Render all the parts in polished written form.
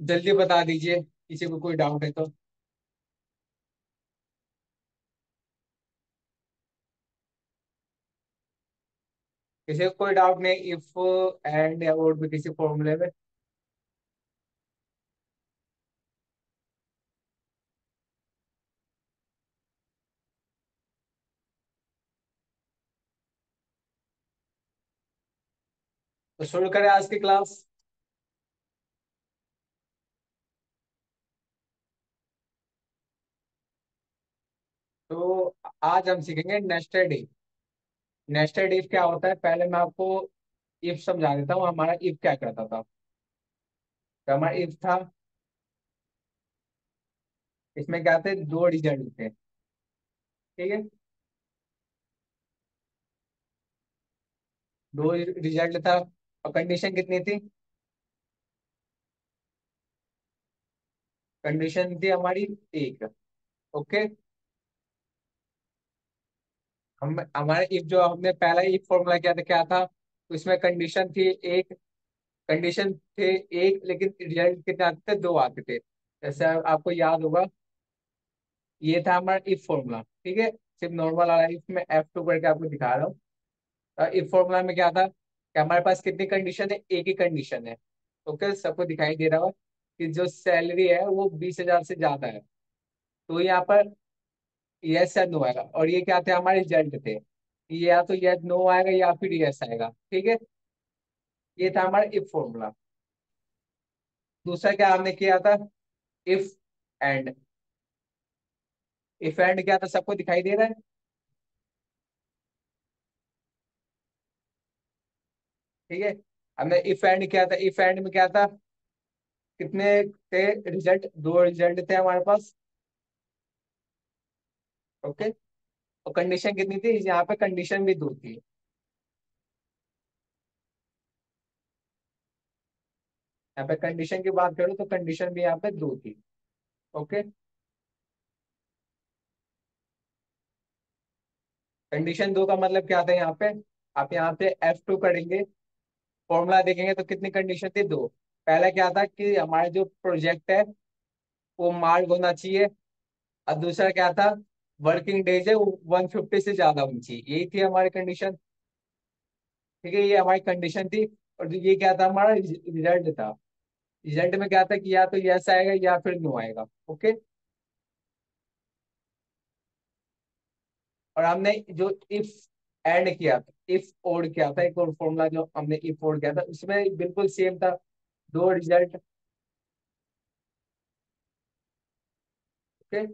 जल्दी बता दीजिए, किसी को कोई डाउट है तो। किसी को कोई डाउट नहीं, इफ एंड या और भी किसी फॉर्मूले में। तो शुरू करें आज की क्लास। तो आज हम सीखेंगे नेस्टेड इफ। नेस्टेड इफ क्या होता है, पहले मैं आपको इफ समझा देता हूँ। हमारा इफ क्या करता था। तो हमारा इफ था, इसमें क्या थे, दो रिजल्ट थे। ठीक है, दो रिजल्ट था और कंडीशन कितनी थी। कंडीशन थी हमारी एक। ओके, हम हमारे इफ जो हमने पहला इफ फॉर्मूला किया था क्या था, उसमें कंडीशन थी एक। कंडीशन थे एक, लेकिन रिजल्ट कितने आते थे, दो आते थे। जैसे आपको याद होगा, ये था हमारा इफ फॉर्मूला। ठीक है, सिर्फ नॉर्मल वाला इफ में F2 करके आपको दिखा रहा हूँ। इफ फॉर्मूला में क्या था कि हमारे पास कितनी कंडीशन है, एक ही कंडीशन है। ओके, सबको दिखाई दे रहा हो कि जो सैलरी है वो 20,000 से ज्यादा है। तो यहाँ पर यस या नो आएगा, और ये क्या थे, हमारे रिजल्ट थे। ये या तो यस नो आएगा या फिर यस आएगा। ठीक है, ये था हमारा इफ फॉर्मूला। दूसरा क्या हमने किया था, इफ एंड। इफ एंड क्या था, सबको दिखाई दे रहा है। ठीक है, हमने इफ एंड किया था। इफ एंड में क्या था, कितने थे रिजल्ट, दो रिजल्ट थे हमारे पास। ओके, और कंडीशन कितनी थी, यहाँ पे कंडीशन भी दो थी। यहाँ पे कंडीशन की बात करूँ तो कंडीशन भी यहाँ पे दो थी। ओके, कंडीशन दो का मतलब क्या था, यहाँ पे आप यहाँ पे F2 करेंगे, फॉर्मूला देखेंगे तो कितनी कंडीशन थी, दो। पहला क्या था कि हमारा जो प्रोजेक्ट है वो मार्क होना चाहिए, और दूसरा क्या था, वर्किंग डेज है वो 150 से ज्यादा होनी चाहिए। यही थी हमारी कंडीशन। ठीक है, ये हमारी कंडीशन थी। और ये क्या था, हमारा रिजल्ट था। रिजल्ट में क्या था कि या तो यस आएगा या फिर नो आएगा। ओके, और हमने जो इफ एंड किया था, इफ और किया था, एक और फॉर्मूला जो हमने इफ और किया था उसमें बिल्कुल सेम था, दो रिजल्ट। ओके,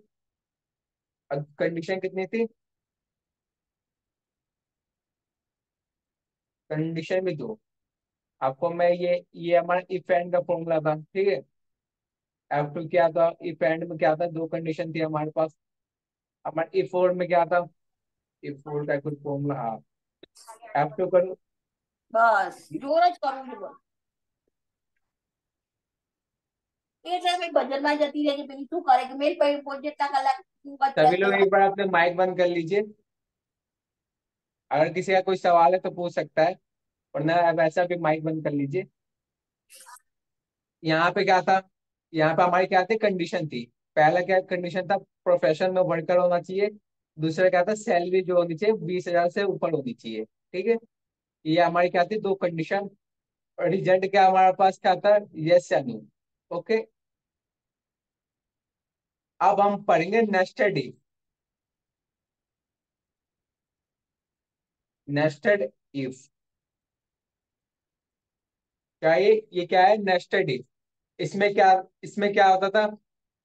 और कंडीशन कितनी थी, कंडीशन भी दो। आपको मैं ये हमारा इफ एंड का फॉर्मूला था। ठीक है, F2 क्या था, इफ एंड में क्या था, दो कंडीशन थी हमारे पास। हमारे इफ और में क्या था, इफ और का कुछ फॉर्मूला, हाँ। F2 करो। બસ જોર જ કરવું છે બસ એ છે ભાઈ બજારમાં જતી રહે છે પેલી શું કરે કે મેલ જેટલા કલાક सभी વચ્ચે लोग एक बार अपने माइक बंद कर लीजिए। अगर किसी का कोई सवाल है तो पूछ सकता है, वरना अब ऐसा भी माइक बंद कर लीजिए। यहाँ पे क्या था, यहाँ पे हमारी क्या थी, कंडीशन थी। पहला क्या कंडीशन था, प्रोफेशन में वर्कर होना चाहिए। दूसरा क्या था, सैलरी जो होनी चाहिए 20,000 से ऊपर होनी चाहिए। ठीक है, ये हमारी क्या थी, दो कंडीशन। और रिजल्ट क्या हमारे पास क्या था, यस या नो। ओके, अब हम पढ़ेंगे नेस्टेड इफ। नेस्टेड इफ क्या, ये क्या है, नेस्टेड इफ। इसमें क्या, इसमें क्या होता था,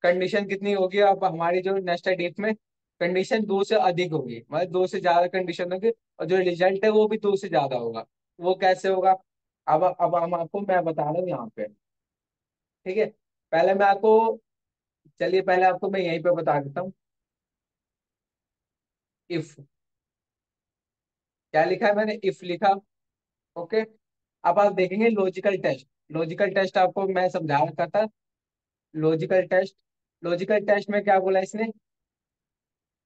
कंडीशन कितनी होगी अब हमारी जो नेस्टेड इफ में, कंडीशन दो से अधिक होगी, मतलब दो से ज्यादा कंडीशन होगी। और जो रिजल्ट है वो भी दो से ज्यादा होगा। वो कैसे होगा, अब हम आपको मैं बता रहा हूँ यहाँ पे। ठीक है, पहले मैं आपको, चलिए पहले आपको मैं यहीं पे बता देता हूँ। इफ क्या लिखा है मैंने, इफ लिखा। ओके, अब आप देखेंगे लॉजिकल टेस्ट। लॉजिकल टेस्ट आपको मैं समझा रखा था। लॉजिकल टेस्ट, लॉजिकल टेस्ट में क्या बोला इसने,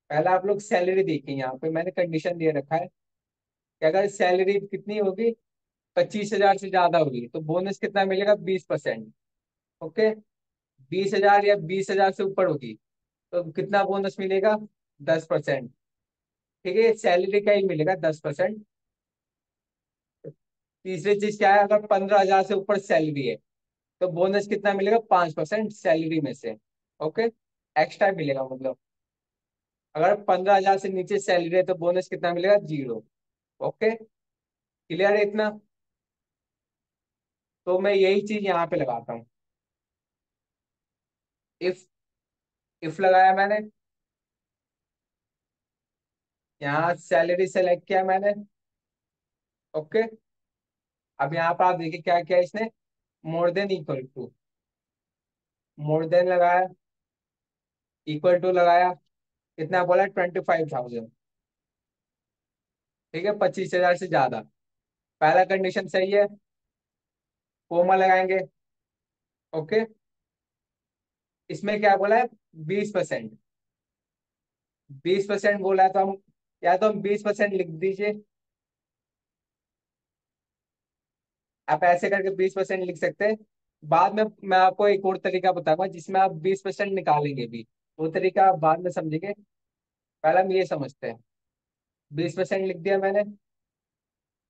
पहले आप लोग सैलरी देखिए, यहाँ पे मैंने कंडीशन दे रखा है कि अगर सैलरी कितनी होगी, 25,000 से ज्यादा होगी तो बोनस कितना मिलेगा, 20%। ओके, 20,000 या 20,000 से ऊपर होगी तो कितना बोनस मिलेगा? 10%। ठीक है, सैलरी का ही मिलेगा 10%। तीसरी चीज क्या है, अगर 15,000 से ऊपर सैलरी है तो बोनस कितना मिलेगा? 5% सैलरी में से। ओके, एक्स्ट्रा मिलेगा मतलब। अगर 15,000 से नीचे सैलरी है तो बोनस कितना मिलेगा? 0। ओके, क्लियर है इतना? तो मैं यही चीज यहाँ पे लगाता हूँ। इफ इफ लगाया मैंने, यहाँ सैलरी सेलेक्ट किया मैंने। ओके, अब यहाँ पर आप देखिए क्या किया इसने, more than equal to, more than लगाया, इक्वल टू लगाया, कितना बोला? 25,000। ठीक है, 25,000 से ज्यादा। पहला कंडीशन सही है, कोमा लगाएंगे। ओके, इसमें क्या बोला है? 20%। 20% बोला है तो हम, या तो हम 20% लिख दीजिए। आप ऐसे करके 20% लिख सकते हैं। बाद में मैं आपको एक और तरीका बताऊंगा जिसमें आप 20% निकालेंगे भी। वो तरीका आप बाद में समझेंगे, पहले हम ये समझते हैं। 20% लिख दिया मैंने।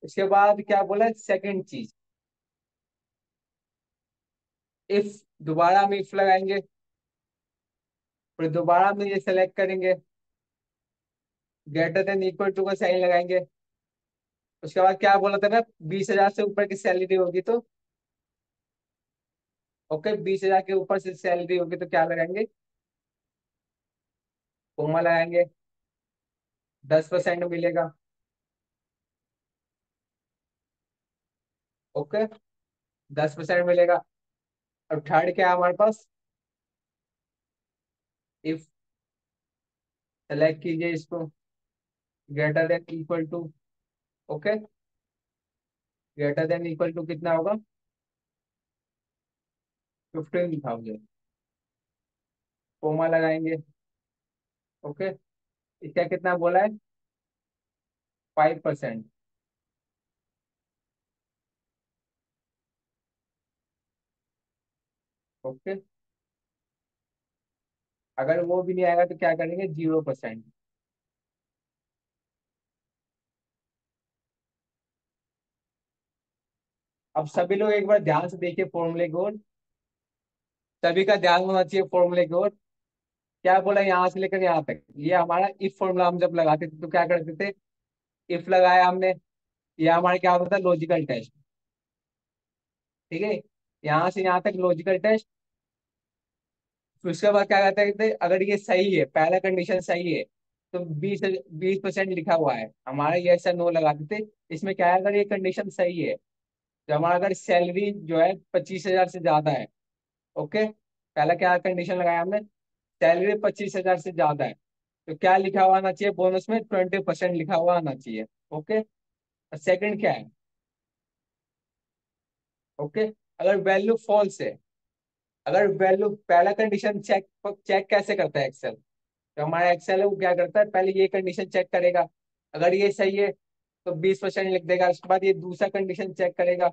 उसके बाद क्या बोला है सेकंड चीज, इफ, दोबारा हम इफ लगाएंगे, फिर दोबारा हम ये सेलेक्ट करेंगे, ग्रेटर देन इक्वल टू का साइन लगाएंगे। उसके बाद क्या बोला था ना, 20,000 से ऊपर की सैलरी होगी तो, ओके, 20,000 के ऊपर से सैलरी होगी तो क्या लगाएंगे? कोमा लगाएंगे, 10% मिलेगा। ओके, 10% मिलेगा। अब थर्ड क्या है हमारे पास, इफ, सेलेक्ट कीजिए इसको, greater than equal to. Okay, greater than equal to कितना होगा? 15,000। कोमा लगाएंगे। ओके, इसका कितना बोला है? 5%। ओके, अगर वो भी नहीं आएगा तो क्या करेंगे? 0%। अब सभी लोग एक बार ध्यान से देखिए फॉर्मूले को, सभी का ध्यान होना चाहिए फॉर्मूले की ओर। क्या बोला यहाँ से लेकर यहाँ तक, ये हमारा इफ फॉर्मूला हम जब लगाते थे तो क्या करते थे? इफ लगाया हमने, ये हमारा क्या होता था? Logical test. ठीक है, यहाँ से यहाँ तक लॉजिकल टेस्ट। फिर उसके बाद क्या कहते हैं कि अगर ये सही है, पहला कंडीशन सही है, तो 20% लिखा हुआ है हमारा, ये ऐसा नो लगाते थे। इसमें क्या है, अगर ये कंडीशन सही है तो हमारा, अगर सैलरी जो है 25,000 से ज्यादा है। ओके, पहला क्या कंडीशन लगाया हमने? सैलरी 25,000 से ज्यादा है तो क्या लिखा हुआ आना चाहिए? बोनस में 20% लिखा हुआ आना चाहिए। ओके, सेकंड क्या है? ओके, अगर वैल्यू फॉल्स है, अगर वैल्यू, पहला कंडीशन चेक चेक कैसे करता है एक्सेल? तो हमारा एक्सेल है वो क्या करता है, पहले ये कंडीशन चेक करेगा, अगर ये सही है तो 20% लिख देगा। उसके बाद ये दूसरा कंडीशन चेक करेगा,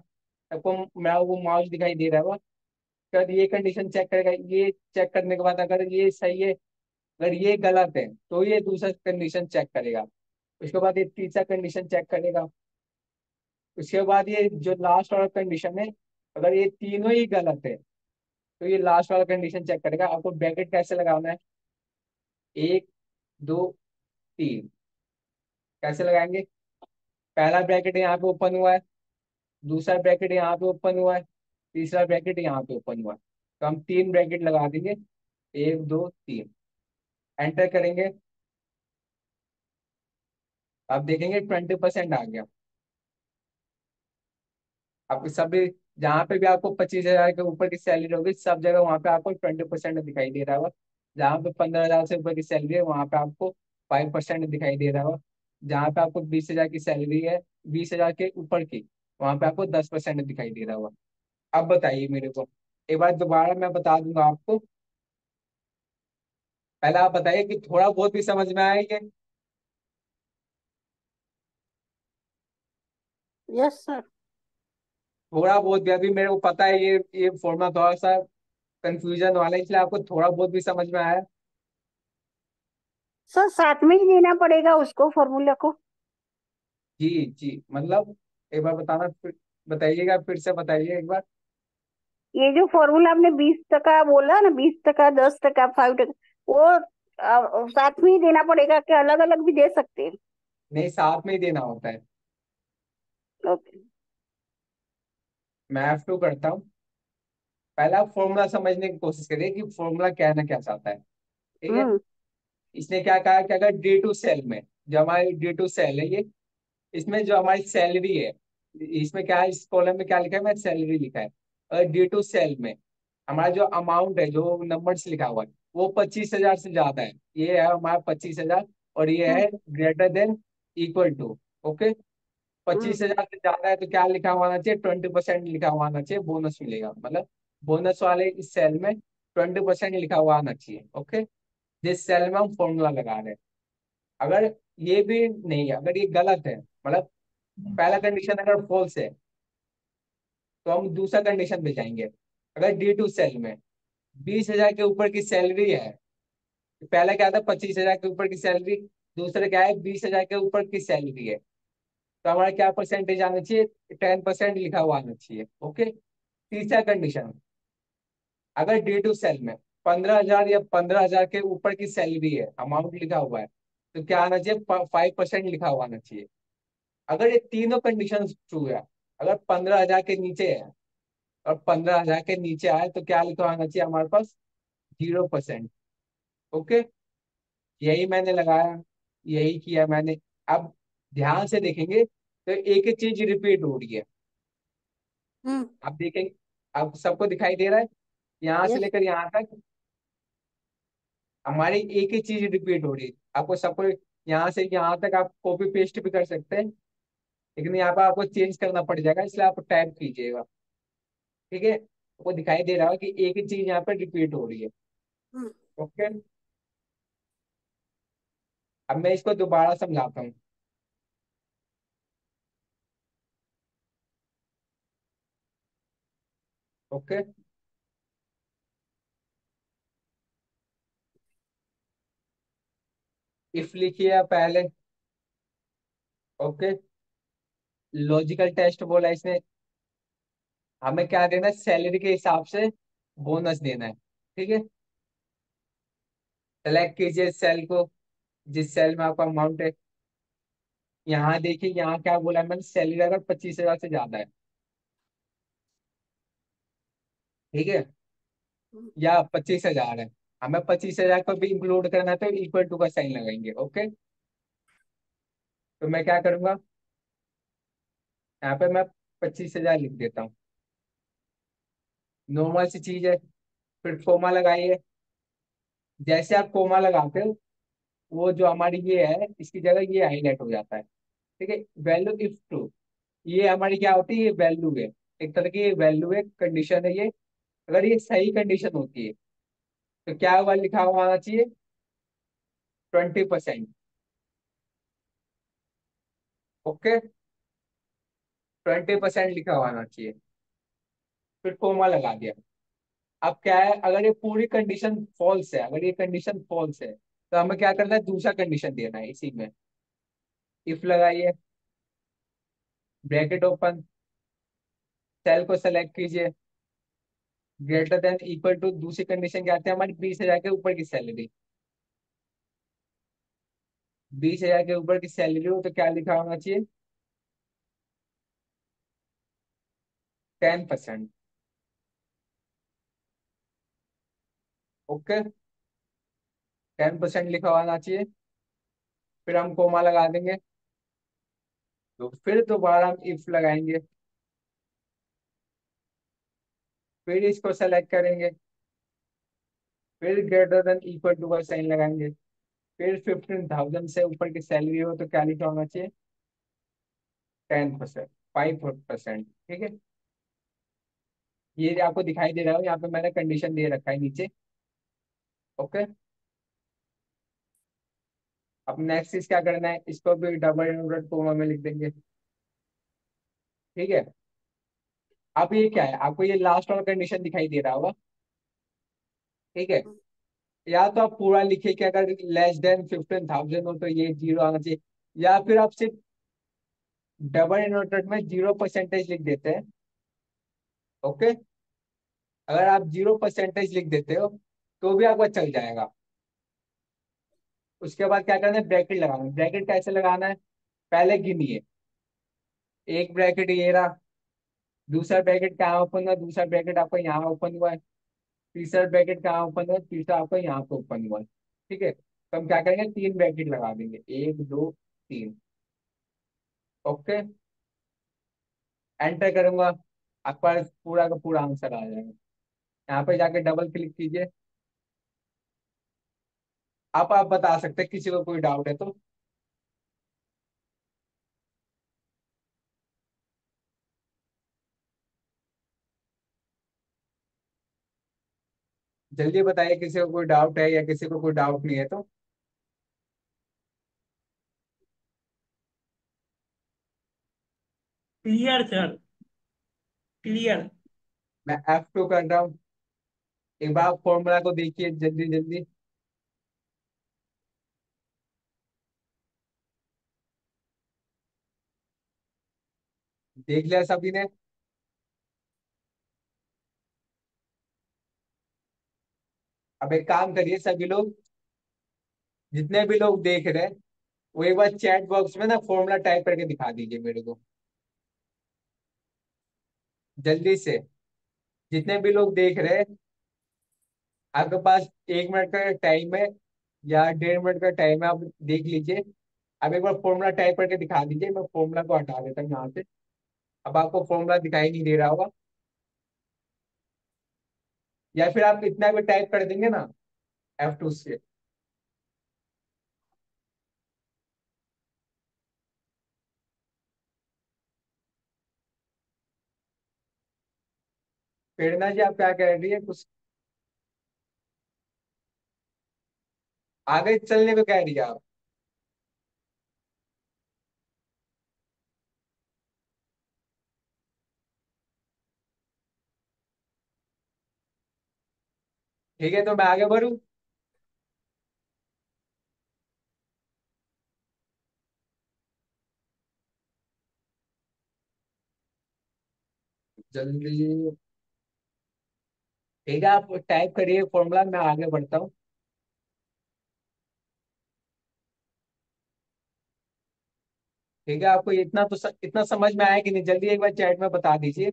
आपको मेरा वो माउस दिखाई दे रहा है वो, उसके बाद ये कंडीशन चेक करेगा। ये चेक करने के बाद अगर ये सही है, अगर ये गलत है तो ये दूसरा कंडीशन चेक करेगा। उसके बाद ये तीसरा कंडीशन चेक करेगा। उसके बाद ये जो लास्ट वाला कंडीशन है, अगर ये तीनों ही गलत है तो ये लास्ट वाला कंडीशन चेक करेगा। आपको ब्रैकेट कैसे लगाना है? एक, दो, तीन, कैसे लगाएंगे? पहला ब्रैकेट यहाँ पे ओपन हुआ है, दूसरा ब्रैकेट यहाँ पे ओपन हुआ है, तीसरा ब्रैकेट यहाँ पे ओपन हुआ है। तो हम तीन ब्रैकेट लगा देंगे, एक, दो, तीन, एंटर करेंगे। आप देखेंगे 20% आ गया। आपको सभी, जहाँ पे भी आपको 25,000 के ऊपर की सैलरी होगी सब जगह वहाँ पे आपको 20% दिखाई दे रहा होगा। जहाँ पे 15,000 से ऊपर की सैलरी है वहाँ पे आपको 5% दिखाई दे रहा होगा। जहाँ पे आपको 20,000 की सैलरी है, 20,000 के ऊपर की, वहाँ पे आपको 10% दिखाई दे रहा होगा। अब बताइए मेरे को, एक बार दोबारा मैं बता दूंगा आपको। पहले आप बताइए कि थोड़ा बहुत भी समझ में आया ये? Yes sir. थोड़ा बहुत भी, अभी मेरे को पता है ये फॉर्मूला थोड़ा सा कंफ्यूजन वाला है, इसलिए आपको थोड़ा बहुत भी समझ में आया। सर साथ में ही देना पड़ेगा उसको फॉर्मूला को? जी जी, मतलब एक बार बताना, फिर बताइएगा, फिर से बताइए एक बार। ये जो फॉर्मूला आपने 20% बोला ना, 20%, 10%, 5%, वो साथ में ही देना पड़ेगा कि अलग अलग भी दे सकते हैं? नहीं, साथ में ही देना होता है। ओके। मैं F2 करता हूँ। पहले आप फॉर्मूला समझने की कोशिश करिए कि फॉर्मूला कहना क्या चाहता है। ठीक है। हम्म। इसने क्या कहा कि अगर D2 सेल में, जो हमारी D2 सेल है ये, इसमें जो हमारी सैलरी है, इसमें क्या है, इस कॉलम में क्या लिखा है, मैं सैलरी लिखा है। और D2 सेल में हमारा जो अमाउंट है, जो नंबर्स लिखा हुआ है, वो 25,000 से ज्यादा है। ये है हमारा 25,000, और ये हम्म। है greater than equal to. Okay. Hmm. 25,000 से ज्यादा है तो क्या लिखा हुआ आना चाहिए, 20% लिखा हुआ आना चाहिए, बोनस मिलेगा, मतलब बोनस वाले इस सेल में 20% लिखा हुआ आना चाहिए। ओके। जिस सेल में हम फॉर्मूला लगा रहे हैं, अगर ये भी नहीं है, अगर ये गलत है, मतलब पहला कंडीशन अगर फॉल्स है, तो हम दूसरा कंडीशन पे जाएंगे। अगर D2 सेल में 20,000 के ऊपर की सैलरी है, पहला क्या था, 25,000 के ऊपर की सैलरी, दूसरा क्या है, 20,000 के ऊपर की सैलरी है, तो हमारा क्या परसेंटेज आना चाहिए, 10% लिखा हुआ आना चाहिए। ओके। तीसरा कंडीशन, अगर D2 सेल में 15,000 या 15,000 के ऊपर की सैलरी है, अमाउंट लिखा हुआ है, तो क्या आना चाहिए, 5% लिखा हुआ आना चाहिए। अगर ये तीनों कंडीशन ट्रू है, अगर 15,000 के नीचे है और 15,000 के नीचे आए, तो क्या लिखा आना चाहिए हमारे पास, 0%। ओके। यही मैंने लगाया, यही किया मैंने। अब ध्यान से देखेंगे तो एक ही चीज रिपीट हो रही है। हम्म। आप देखेंगे, अब सबको दिखाई दे रहा है, यहाँ से यस। लेकर यहाँ तक हमारी एक ही चीज रिपीट हो रही है। आपको सबको यहाँ से यहाँ तक आप कॉपी पेस्ट भी कर सकते हैं, लेकिन यहाँ पर आपको चेंज करना पड़ जाएगा, इसलिए आप टाइप कीजिएगा। ठीक है। आपको दिखाई दे रहा है कि एक ही चीज यहाँ पर रिपीट हो रही है। हम्म। ओके। अब मैं इसको दोबारा समझाता हूँ। ओके। इफ लिखिए पहले। ओके। लॉजिकल टेस्ट बोला इसने, हमें क्या देना है, सैलरी के हिसाब से बोनस देना है। ठीक है। सेलेक्ट कीजिए सेल को, जिस सेल में आपका अमाउंट है। यहाँ देखिए, यहाँ क्या बोला है मैंने, सैलरी अगर 25,000 से ज्यादा है। ठीक है। या 25,000 है, हमें 25,000 को भी इंक्लूड करना है, तो इक्वल टू का साइन लगाएंगे। ओके। तो मैं क्या करूंगा, यहाँ पे मैं 25,000 लिख देता हूँ। नॉर्मल सी चीज है। फिर कोमा लगाइए। जैसे आप कोमा लगाते हो, वो जो हमारी ये है, इसकी जगह ये हाईलाइट हो जाता है। ठीक है। वैल्यू इफ ट्रू, ये हमारी क्या होती है, ये वैल्यू है, एक तरह की वैल्यू है, कंडीशन है ये। अगर ये सही कंडीशन होती है, तो क्या हुआ, लिखा हुआ आना चाहिए 20%। ओके। 20% लिखा हुआ आना चाहिए। फिर कोमा लगा दिया। अब क्या है, अगर ये पूरी कंडीशन फॉल्स है, अगर ये कंडीशन फॉल्स है, तो हमें क्या करना है, दूसरा कंडीशन देना है इसी में। इफ लगाइए, ब्रैकेट ओपन, सेल को सेलेक्ट कीजिए, ग्रेटर देन इक्वल टू, दूसरी कंडीशन क्या आती है हमारी, 20,000 के ऊपर की सैलरी। 20,000 के ऊपर की सैलरी हो तो क्या लिखा होना चाहिए, 10%। ओके। 10% लिखा होना चाहिए। फिर हम कोमा लगा देंगे, तो फिर दोबारा हम इफ लगाएंगे, फिर इसको सेलेक्ट करेंगे, फिर ग्रेटर देन इक्वल टू का साइन लगाएंगे। फिर 15,000 से ऊपर की सैलरी हो तो क्या लिखा होना चाहिए, 10%, 5%। ठीक है। ये आपको दिखाई दे रहा हो, यहाँ पे मैंने कंडीशन दे रखा है नीचे। ओके। अब नेक्स्ट चीज क्या करना है, इसको भी डबल इनवर्टेड कोमा में लिख देंगे। ठीक है। अब ये क्या है, आपको ये लास्ट वाला कंडीशन दिखाई दे रहा होगा। ठीक है। या तो आप पूरा लिखिए कि अगर लेस देन 15,000 हो तो ये जीरो आना चाहिए, या फिर आप सिर्फ डबल इन्वर्टेड में 0% लिख देते हैं। ओके। अगर आप 0% लिख देते हो तो भी आपका चल जाएगा। उसके बाद क्या करना है, ब्रैकेट लगाना है। ब्रैकेट कैसे लगाना है, पहले गिनिए। एक ब्रैकेट ये रहा, दूसरा ब्रैकेट कहाँ ओपन हुआ, दूसरा ब्रैकेट आपका यहाँ ओपन हुआ है, तीसरा ब्रैकेट कहाँ ओपन हुआ, तीसरा आपका यहाँ पे ओपन हुआ है। ठीक है, तो हम क्या करेंगे, तीन ब्रैकेट लगा देंगे, एक दो तीन। ओके, एंटर करूंगा, आपका पूरा का पूरा आंसर आ जाएगा। यहाँ पे जाके डबल क्लिक कीजिए। आप बता सकते हैं, किसी को कोई डाउट है तो। जल्दी बताइए, किसी को कोई डाउट है या किसी को कोई डाउट नहीं है तो। Clear sir, clear. मैं F2 कर रहा हूँ। एक बार फॉर्मूला को देखिए जल्दी जल्दी। देख लिया सभी ने। अब एक काम करिए सभी लोग, जितने भी लोग देख रहे हैं, वो एक बार चैट बॉक्स में ना फॉर्मूला टाइप करके दिखा दीजिए मेरे को, जल्दी से। जितने भी लोग देख रहे हैं, आपके पास 1 मिनट का टाइम है या 1.5 मिनट का टाइम है, आप देख लीजिए। अब एक बार फॉर्मूला टाइप करके दिखा दीजिए, मैं फॉर्मूला को हटा देता हूँ यहाँ से। अब आपको फॉर्मूला दिखाई नहीं दे रहा होगा, या फिर आप इतना भी टाइप कर देंगे ना F2 से। प्रेरणा जी, आप क्या कह रही है कुछ आगे चलने को कह रही है आप? ठीक है, तो मैं आगे बढ़ूँ। जल्दी। ठीक है, आप टाइप करिए फॉर्मूला, मैं आगे बढ़ता हूँ। ठीक है, आपको इतना तो इतना समझ में आया कि नहीं, जल्दी एक बार चैट में बता दीजिए।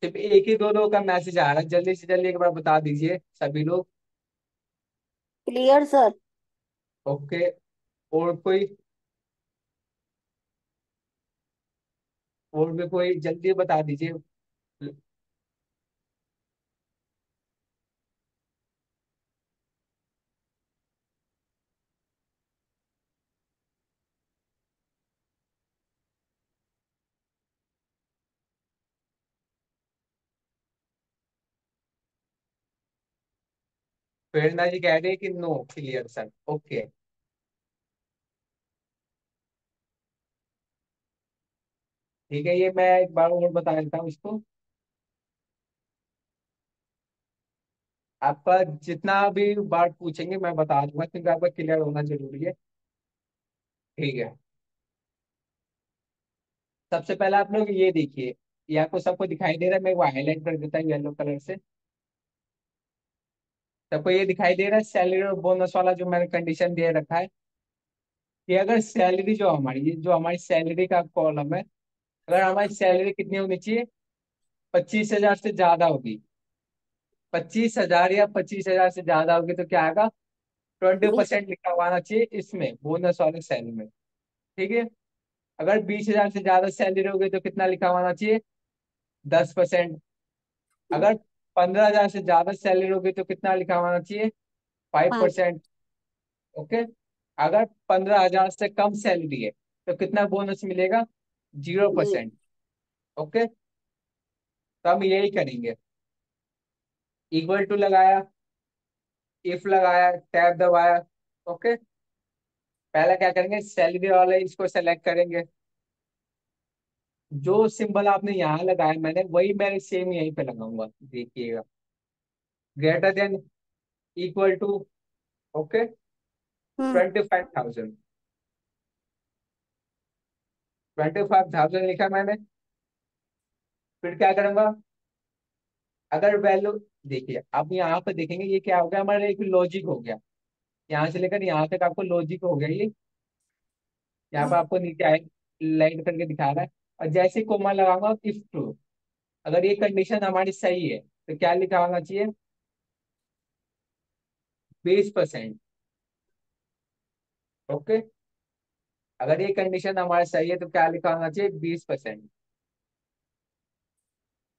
सिर्फ एक ही दो लोगों का मैसेज आ रहा है, जल्दी से जल्दी एक बार बता दीजिए सभी लोग। Clear sir. ओके। और कोई, और भी कोई जल्दी बता दीजिए। प्रेरणा जी कह रही है कि नो क्लियर सर। ओके। ठीक है, ये मैं एक बार और बता देता हूँ इसको। आपका जितना भी बार पूछेंगे मैं बता दूंगा, क्योंकि आपका क्लियर होना जरूरी है। ठीक है, सबसे पहले आप लोग ये देखिए, ये आपको सबको दिखाई दे रहा है, मैं वो हाईलाइट कर देता हूँ येलो कलर से। सबको ये दिखाई दे रहा है सैलरी और बोनस वाला जो मैंने कंडीशन दे रखा है, कि अगर सैलरी जो हमारी, ये जो हमारी सैलरी का कॉलम है, अगर हमारी सैलरी कितनी होनी चाहिए, 25,000 से ज्यादा होगी। 25,000 या 25,000 से ज्यादा होगी तो क्या आएगा, 20% लिखा हुआ आना चाहिए इसमें, बोनस वाले सैलरी में। ठीक है। अगर 20,000 से ज्यादा सैलरी होगी तो कितना लिखा हुआ आना चाहिए, 10%। अगर 15,000 से ज्यादा सैलरी होगी तो कितना लिखा हुआ आना चाहिए, फाइव 5। Percent okay. अगर 15,000 से कम सैलरी है तो कितना बोनस मिलेगा, 0%। ओके, तो हम यही करेंगे। इक्वल टू लगाया, इफ लगाया, टैब दबाया। ओके, पहला क्या करेंगे, सैलरी वाले इसको सेलेक्ट करेंगे। जो सिंबल आपने यहाँ लगाया मैंने वही मैं सेम यहीं पे लगाऊंगा, देखिएगा। Greater than, equal to, okay, hmm 25,000। 25,000 लिखा मैंने। फिर क्या करूंगा, अगर वैल्यू, देखिए अब यहाँ पे देखेंगे ये क्या हो गया, हमारा एक लॉजिक हो गया। यहाँ से लेकर यहाँ तक आपको लॉजिक हो गया ये। यहाँ पे हम्म आपको नीचे आए लाइन करके दिखा रहा है। और जैसे कोमा लगाऊंगा इफ ट्रू, अगर ये कंडीशन हमारी सही है तो क्या लिखा होना चाहिए, 20%। ओके, अगर ये कंडीशन हमारी सही है तो क्या लिखा होना चाहिए, 20%।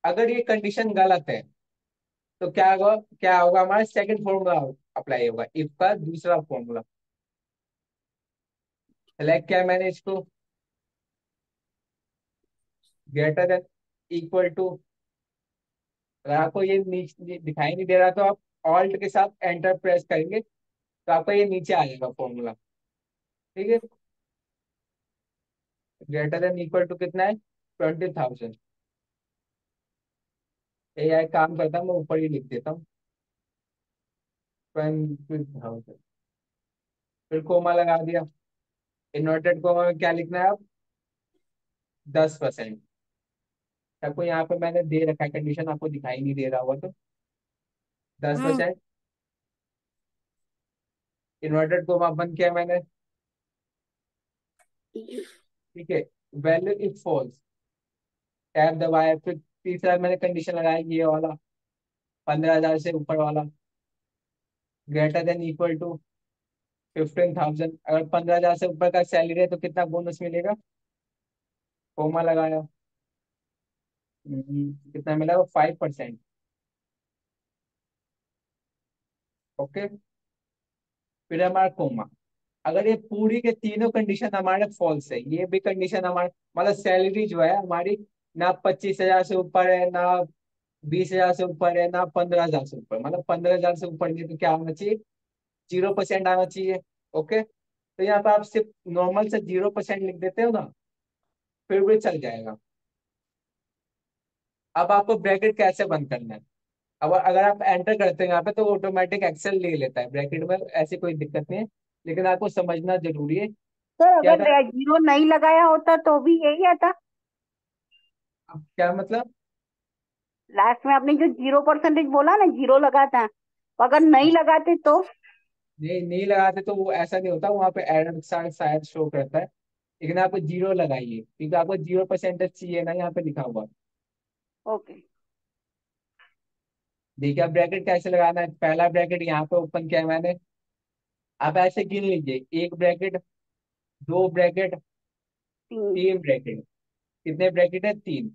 अगर ये कंडीशन गलत है तो क्या होगा हमारा सेकंड फॉर्मूला अप्लाई होगा, इफ का दूसरा फॉर्मूला। सेलेक्ट किया मैंने इसको, ग्रेटर देन, इक्वल टू। अगर आपको ये नीचे दिखाई नहीं दे रहा तो आप ऑल्ट के साथ एंटर प्रेस करेंगे तो आपका ये नीचे आ जाएगा फॉर्मूला। ठीक है, ग्रेटर देन इक्वल टू कितना है, 20,000। AI काम करता है, मैं ऊपर ही लिख देता हूँ, 20,000। फिर कोमा लगा दिया। इन्वर्टेड कोमा में क्या लिखना है अब, 10%। आपको यहाँ पे मैंने दे रखा है कंडीशन, आपको दिखाई नहीं दे रहा होगा तो दस हम्म परसेंट इन्वर्टेड कोमा बंद किया मैंने। ठीक है, वैल्यू इफ फॉल्स, टैब दबाया। फिर तीसरा मैंने कंडीशन लगाया ये वाला, 15,000 से ऊपर वाला, ग्रेटर देन इक्वल टू 15,000। अगर 15,000 से ऊपर का सैलरी है तो कितना बोनस मिलेगा, कोमा लगाया। कितना मिला, वो 5%। ओके, फिर हमारा कोमा। अगर ये पूरी के तीनों कंडीशन हमारे फॉल्स है, ये भी कंडीशन हमारे, मतलब सैलरी जो है हमारी ना 25,000 से ऊपर है, ना 20,000 से ऊपर है, ना 15,000 से ऊपर, मतलब 15,000 से ऊपर नहीं, तो क्या होना चाहिए, 0% आना चाहिए। ओके, तो यहाँ पे आप सिर्फ नॉर्मल से 0% लिख देते हो ना, फिर भी चल जाएगा। अब आपको ब्रैकेट कैसे बंद करना है, अब अगर आप एंटर करते हैं यहाँ पे तो ऑटोमेटिक एक्सेल ले लेता है ब्रैकेट में, ऐसी कोई दिक्कत नहीं है। लेकिन आपको समझना जरूरी है सर, कि अगर अगर, जीरो नहीं लगाया होता तो भी यही आता। अब क्या मतलब, लास्ट में आपने जो 0% बोला ना, जीरो लगाता, अगर नहीं लगाते तो। नहीं नहीं लगाते तो वो ऐसा नहीं होता, वहां पे एरर शायद शो करता है। लेकिन आपको जीरो लगाइए क्योंकि आपको 0% चाहिए ना, यहाँ पे लिखा हुआ। ओके। देखिए अब ब्रैकेट कैसे लगाना है, पहला ब्रैकेट यहाँ पे ओपन किया है मैंने। आप ऐसे गिन लीजिए, एक ब्रैकेट, दो ब्रैकेट, तीन। तीन ब्रैकेट। कितने ब्रैकेट है, तीन।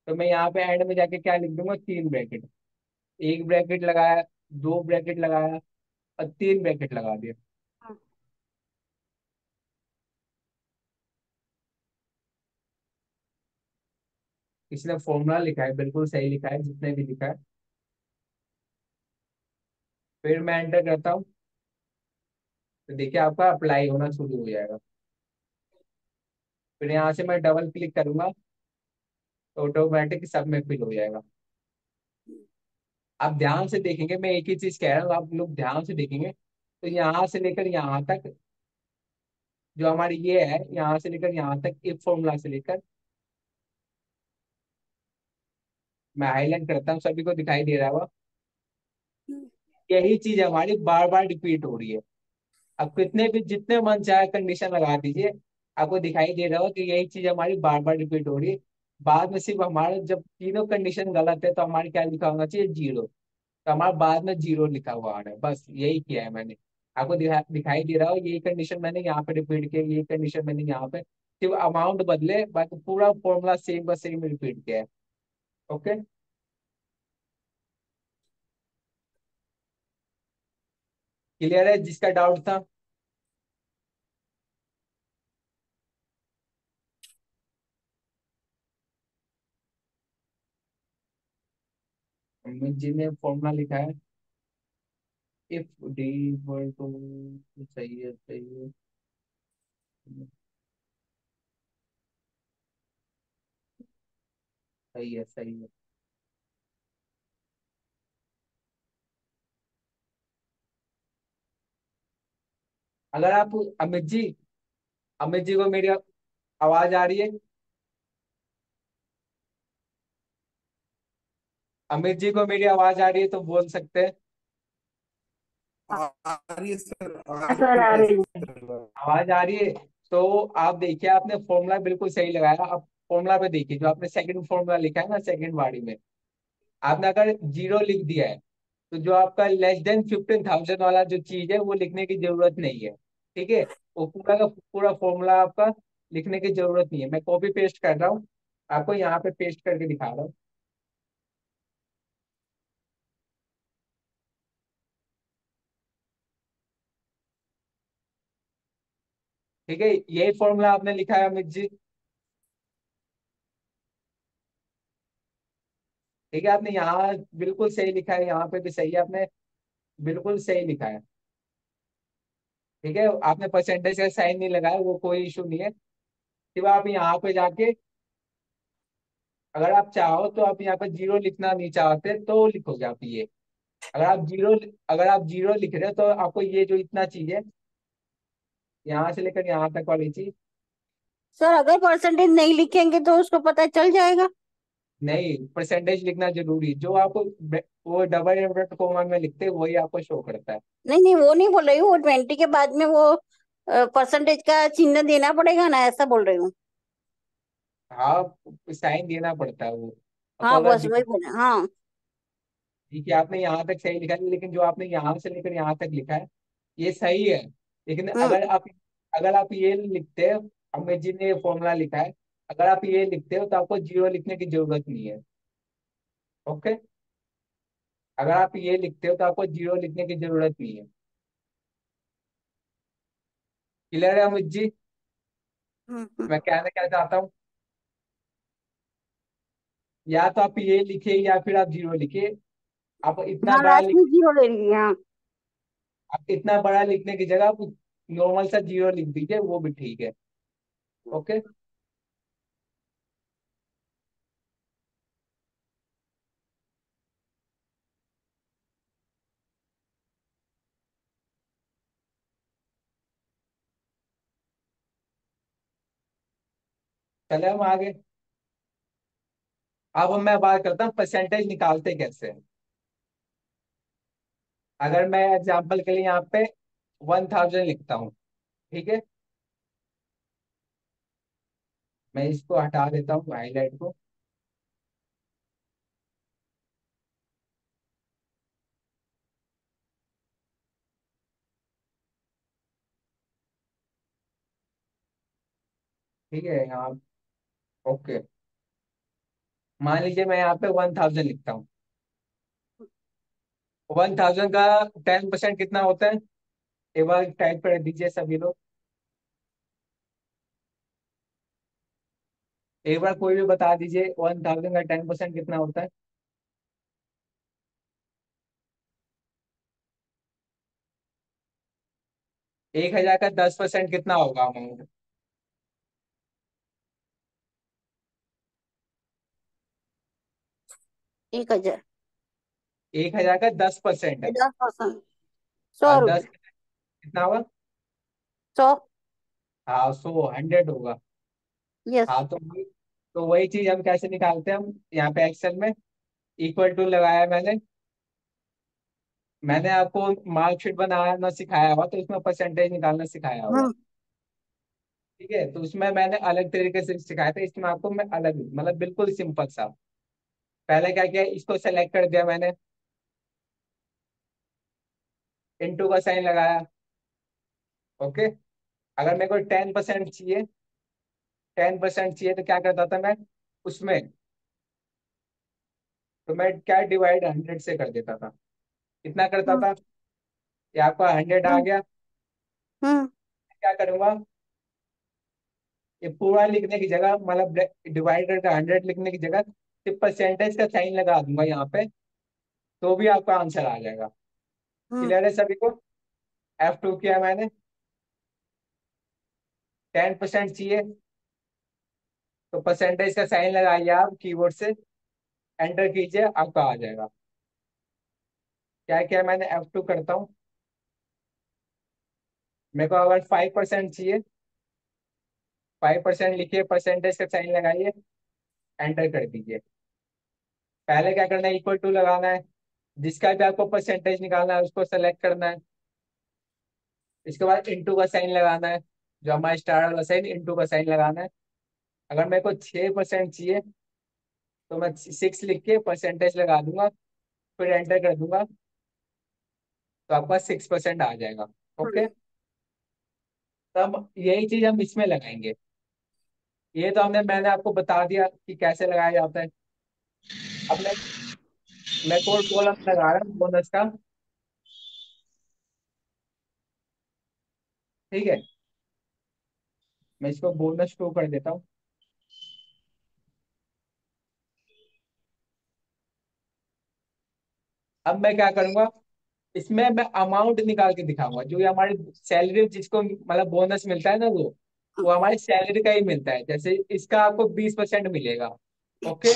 तो मैं यहाँ पे एंड में जाके क्या लिख दूंगा, तीन ब्रैकेट। एक ब्रैकेट लगाया, दो ब्रैकेट लगाया, और तीन ब्रैकेट लगा दिया। हाँ, इसने फॉर्मूला लिखा है, बिल्कुल सही लिखा है जितने भी लिखा है। फिर मैं एंटर करता हूँ तो देखिए आपका अप्लाई होना शुरू हो जाएगा। फिर यहाँ से मैं डबल क्लिक करूंगा तो ऑटोमेटिक सब में फिल हो जाएगा। आप ध्यान से देखेंगे, मैं एक ही चीज कह रहा हूँ, आप लोग ध्यान से देखेंगे तो यहाँ से लेकर यहाँ तक जो हमारी ये है, यहाँ से लेकर यहाँ तक इफ फॉर्मूला से लेकर, मैं हाईलाइट करता हूँ, सभी को दिखाई दे रहा होगा। यही चीज हमारी बार बार रिपीट हो रही है। अब कितने भी जितने मन चाहे कंडीशन लगा दीजिए, आपको दिखाई दे रहा होगा कि यही चीज हमारी बार बार रिपीट हो रही है। बाद में सिर्फ हमारे जब तीनों कंडीशन गलत है तो हमारे क्या लिखा होना चाहिए, जीरो। तो हमारा बाद में जीरो लिखा हुआ आ रहा है, बस यही किया है मैंने। आपको दिखाई दे रहा हो, यही कंडीशन मैंने यहाँ पे रिपीट किया, यही कंडीशन मैंने यहाँ पे, सिर्फ अमाउंट बदले, बाकी पूरा फॉर्मूला सेम का सेम रिपीट किया है। ओके, क्लियर है जिसका डाउट था। जी ने फॉर्मूला लिखा है, इफ डी इक्वल टू, सही है सही है, सही है सही है। अगर आप अमित जी को मेरी आवाज आ रही है? अमित जी को मेरी आवाज आ रही है तो बोल सकते हैं। आ रही है सर, आ हाँ सर, रही आ है रही है। सर। आवाज आ रही है। तो आप देखिए, आपने फॉर्मूला बिल्कुल सही लगाया। अब फॉर्मूला पे देखिए, जो आपने सेकंड फॉर्मूला लिखा है ना, सेकंड बारी में आपने अगर जीरो लिख दिया है, तो जो आपका लेस देन 15,000 वाला जो चीज है वो लिखने की जरूरत नहीं है। ठीक है, वो पूरा का पूरा फॉर्मूला आपका लिखने की जरूरत नहीं है। मैं कॉपी पेस्ट कर रहा हूँ, आपको यहाँ पे पेस्ट करके दिखा रहा हूँ। ठीक है, यही फॉर्मूला आपने लिखा है अमित जी। ठीक है, आपने यहाँ बिल्कुल सही लिखा है, यहाँ पे भी सही है, आपने बिल्कुल सही लिखा है। ठीक है, आपने परसेंटेज का साइन नहीं लगाया, वो कोई इशू नहीं है। सिर्फ आप यहाँ पे जाके, अगर आप चाहो तो आप यहाँ पे जीरो लिखना नहीं चाहते तो लिखोगे आप ये। अगर आप जीरो अगर आप जीरो लिख रहे हो तो आपको ये जो इतना चीज है, यहाँ से लेकर यहाँ तक वाली चीज, सर अगर परसेंटेज नहीं लिखेंगे तो उसको पता चल जाएगा? नहीं, परसेंटेज लिखना जरूरी। जो आपको वो डबल इन्वर्टेड कॉमा में लिखते हैं वही आपको शो करता है। नहीं नहीं, वो नहीं बोल रही हूँ, वो 20 के बाद में वो परसेंटेज का चिन्ह देना पड़ेगा ना, ऐसा बोल रही हूँ। हाँ, साइन देना पड़ता है वो। आपको हाँ अगर बस वही बोले, हाँ। ठीक है, आपने यहाँ तक सही लिखा है, लेकिन जो आपने यहाँ से लेकर यहाँ तक लिखा है ये सही है। लेकिन हम्म। अगर आप ये लिखते हो, अमित जी ने ये फॉर्मूला लिखा है, अगर आप ये लिखते हो तो आपको जीरो लिखने की जरूरत नहीं है। ओके, अगर आप ये लिखते हो तो आपको जीरो लिखने की जरूरत नहीं है। क्लियर है अमित जी? हम्म। मैं कहना क्या चाहता हूँ, या तो आप ये लिखे या फिर आप जीरो लिखे। आप इतना हाँ, बड़ा लास्ट में जीरो ले लीजिए, हाँ। आप इतना बड़ा लिखने की जगह आप नॉर्मल सा जीरो लिख दीजिए, वो भी ठीक है। ओके, चले हम आगे। अब मैं बात करता हूँ परसेंटेज निकालते कैसे हैं। अगर मैं एग्जांपल के लिए यहाँ पे 1,000 लिखता हूँ, ठीक है, मैं इसको हटा देता हूँ हाईलाइट को। ठीक है यहाँ, ओके, मान लीजिए मैं यहाँ पे 1,000 लिखता हूँ। 1,000 का 10% कितना होता है? एक बार टाइप कर दीजिए सभी लोग। एक बार कोई भी बता दीजिए 1,000 का 10% कितना होता है? 1,000 का 10% कितना होगा अमाउंट? 1,000। 1,000 का 10% है। 10%। हाँ, 100 रुपये। 10 कितना होगा? 100। हाँ, 100 होगा। यस। हाँ, तो वही चीज हम कैसे निकालते हैं? हम यहाँ पे एक्सेल में इक्वल टू लगाया मैंने आपको मार्कशीट बनाना सिखाया हुआ, तो इसमें परसेंटेज निकालना सिखाया हुआ। हम्म। ठीक है, तो उसमें मैंने अलग तरीके से सिखाया था, इसमें आपको मैं अलग, मतलब बिल्कुल सिंपल सा। पहले क्या किया, इसको सेलेक्ट कर दिया मैंने, इनटू का साइन लगाया। ओके, अगर मेरे को 10% चाहिए, 10% चाहिए तो क्या करता था मैं उसमें, तो मैं क्या डिवाइड 100 से कर देता था। कितना करता हम्म। था? ये आपका 100 आ हम्म। गया। हम्म। क्या करूंगा, ये पूरा लिखने की जगह, मतलब डिवाइडेड का 100 लिखने की जगह सिर्फ परसेंटेज का साइन लगा दूंगा यहाँ पे, तो भी आपका आंसर आ जाएगा। क्लियर है सभी को? F2 किया मैंने, 10% चाहिए, तो परसेंटेज का साइन लगाइए आप कीबोर्ड से, एंटर कीजिए, आपका आ जाएगा। क्या किया मैंने, F2 करता हूँ। मेरे को अगर 5% चाहिए, 5% लिखिए, परसेंटेज का साइन लगाइए, एंटर कर दीजिए। पहले क्या करना है, इक्वल टू लगाना है, जिसका भी आपको परसेंटेज निकालना है उसको सेलेक्ट करना है। इसके बाद इंटू का साइन लगाना है, जो हमारा स्टार वाला साइन, इंटू का साइन लगाना है। अगर मेरे को 6% चाहिए, तो मैं 6 लिख के परसेंटेज लगा दूंगा, फिर एंटर कर दूंगा, तो आपका 6% आ जाएगा। ओके, तब यही चीज हम इसमें लगाएंगे। ये तो मैंने आपको बता दिया कि कैसे लगाया जाता है। अब मैं कोड कॉलम लगा रहा हूँ बोनस का। ठीक है, मैं इसको बोनस शो कर देता हूँ। अब मैं क्या करूंगा, इसमें मैं अमाउंट निकाल के दिखाऊंगा, जो ये हमारी सैलरी, जिसको मतलब बोनस मिलता है ना, वो हमारी सैलरी का ही मिलता है। जैसे इसका आपको 20% मिलेगा। ओके,